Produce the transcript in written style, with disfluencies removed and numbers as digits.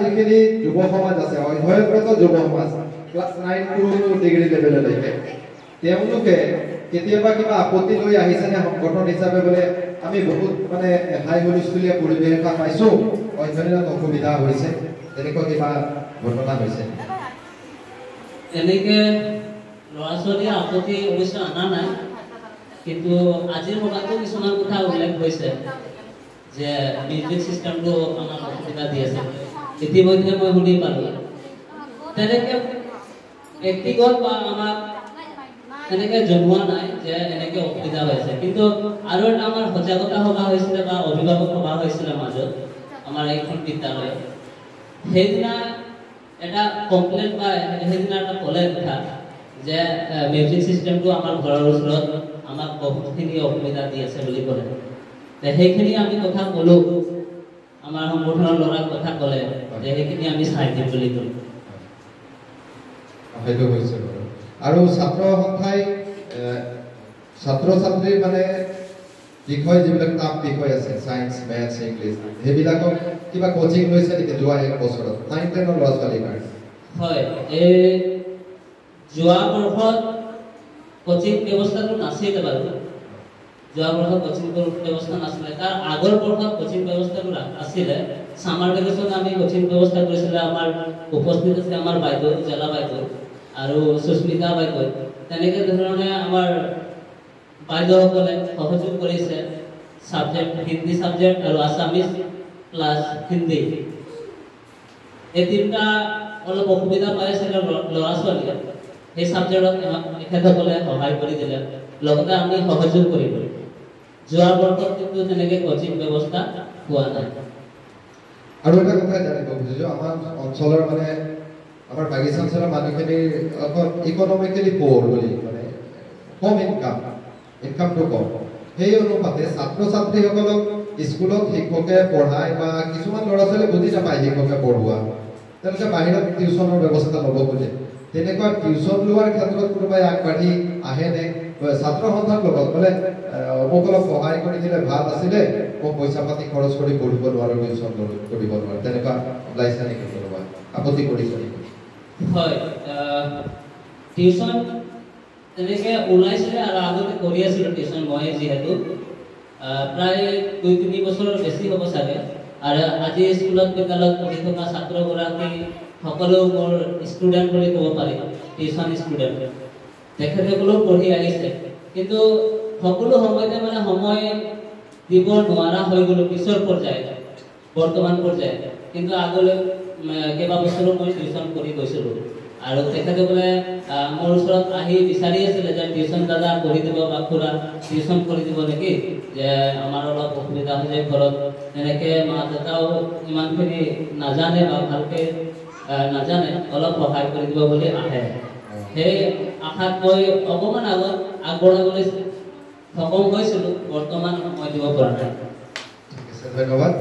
যিখিনি যুৱ সমাজ আছে অধ্যয়নৰত যুৱ সমাজ ক্লাছ 9 টু ডিগ্ৰী লেভেললৈকে তেওঁলোকে কেতিয়াবা কিবা আপত্তি লৈ আহিছে নে সংগঠন হিচাপে বোলে আমি বহুত মানে হাই হুলস্থুলীয়া পৰিৱেশ এটা পাইছো অধ্যয়নত অসুবিধা হৈছে তেনেকুৱা কিবা ঘটনা হৈছে এনেকে ল'ৰা-ছোৱালীৰ আপত্তি অৱশ্যে অনা নাই কিন্তু আজিৰ সভাতো কিছুমান কথা উল্লেখ হৈছে যে মিউজিক সিস্টেমটো আমাৰ অসুবিধা দি আছে ইতিমধ্যে মই শুনি পালোঁ তেনেকে ব্যক্তিগত বা আমাক তেনেকে জনোৱা নাই যে এনেকে অসুবিধা হৈছে কিন্তু আৰু এটা আমাৰ সজাগতা সভা হৈছিলে বা অভিভাৱক সভা হৈছিলে মাজত আমাৰ এইখন বিদ্যালয়ত সেইদিনা এটা কমপ্লেইন বা সেইদিনা এটা ক'লে কথা যে মিউজিক সিস্টেমটো আমাৰ ঘৰৰ ওচৰত আমাক বহুতখিনি অসুবিধা দি আছে বুলি ক'লে সেইখিনি আমি কথা ক'লোঁ আমাৰ সংগঠনৰ ল'ৰাক কথা ক'লে যে সেইখিনি আমি চাই দিম বুলি ক'লোঁ সেইটো হৈছে আৰু ছাত্ৰ সংখ্যাই ছাত্ৰ ছাত্ৰী মানে বিষয় যিবিলাক টাপ বিষয় আছে সায়েন্স মেথছ ইংলিছ সেইবিলাকক কিবা কোচিং লৈছে নেকি যোৱা এক বছৰত 9-10 ল'ৰা ছোৱালীৰ কাৰণে হয় এই যোৱা বৰ্ষত কোচিং ব্যৱস্থাটো নাছিলে বাৰু যোৱা বৰ্ষত কোচিং ব্যৱস্থা নাছিলে তাৰ আগৰ বৰ্ষত কোচিং ব্যৱস্থাটো আছিলে সামাৰ ভেকেশ্যন আমি কোচিং ব্যৱস্থা কৰিছিলে আমাৰ উপস্থিত আছে আমাৰ বাইদেউ জিলা বাইদেউ আৰু সুস্মিতা বাইদেউ তেনেকে ধৰণে আমাৰ বাইদেউসকলে সহযোগ কৰিছে সাবজেক্ট হিন্দী সাবজেক্ট আৰু আসামিজ প্লাছ হিন্দী এই তিনিটা অলপ অসুবিধা পাই আছে ল'ৰা ছোৱালীয়ে সেই সাবজেক্টত এখেতসকলে সহায় কৰি দিলে লগতে আমি সহযোগ কৰিলোঁ যোৱা বৰ্ষত কিন্তু তেনেকে কোচিং ব্যৱস্থা হোৱা নাই আৰু এটা কথা জানিব খুজিছোঁ আমাৰ অঞ্চলৰ মানে আমাৰ বাগিচা অঞ্চলৰ মানুহখিনি ইকনমিকেলি প'ৰ বুলি মানে কম ইনকামটো কম সেই অনুপাতে ছাত্ৰ ছাত্ৰীসকলক স্কুলত শিক্ষকে পঢ়ায় বা কিছুমান ল'ৰা ছোৱালীয়ে বুজি নাপায় শিক্ষকে পঢ়োৱা তেওঁলোকে বাহিৰত টিউশ্যনৰ ব্যৱস্থা ল'ব খোজে তেনেকুৱা টিউশ্যন লোৱাৰ ক্ষেত্ৰত কোনোবাই আগবাঢ়ি আহেনে ছাত্ৰ সন্থাৰ লগত বোলে মোক অলপ সহায় কৰি দিলে ভাল আছিলে মোক পইচা পাতি খৰচ কৰি পঢ়িব নোৱাৰোঁ টিউশ্যন কৰিব নোৱাৰোঁ তেনেকুৱা ওলাইছে নেকি কোনোবা আপত্তি কৰিছে নেকি হয় টিউশ্যন তেনেকে ওলাইছিলে আৰু আগতে কৰি আছিলোঁ টিউশ্যন মই যিহেতু প্ৰায় 2-3 বছৰৰ বেছি হ'ব চাগে আৰু আজি স্কুলত বিদ্যালয়ত পঢ়ি থকা ছাত্ৰগৰাকী সকলো মোৰ ষ্টুডেণ্ট বুলি ক'ব পাৰি টিউশ্যন ষ্টুডেণ্ট তেখেতসকলেও পঢ়ি আহিছে কিন্তু সকলো সময়তে মানে সময় দিব নোৱাৰা হৈ গ'লো পিছৰ পৰ্যায়ত বৰ্তমান পৰ্যায়ত কিন্তু আগলৈ কেইবা বছৰো মই টিউশ্যন কৰি গৈছিলোঁ আৰু তেখেতসকলে মোৰ ওচৰত আহি বিচাৰি আছিলে যে টিউশ্যন দাদা কৰি দিব বা খুৰা টিউশ্যন কৰি দিব নেকি যে আমাৰ অলপ অসুবিধা হৈ যায় ঘৰত এনেকৈ মা দেউতাও ইমানখিনি নাজানে বা ভালকৈ নাজানে অলপ সহায় কৰি দিব বুলি আহে সেই আশাত মই অকণমান আগত আগবঢ়াবলৈ সক্ষম হৈছিলোঁ বৰ্তমান মই দিব পৰা নাই ধন্যবাদ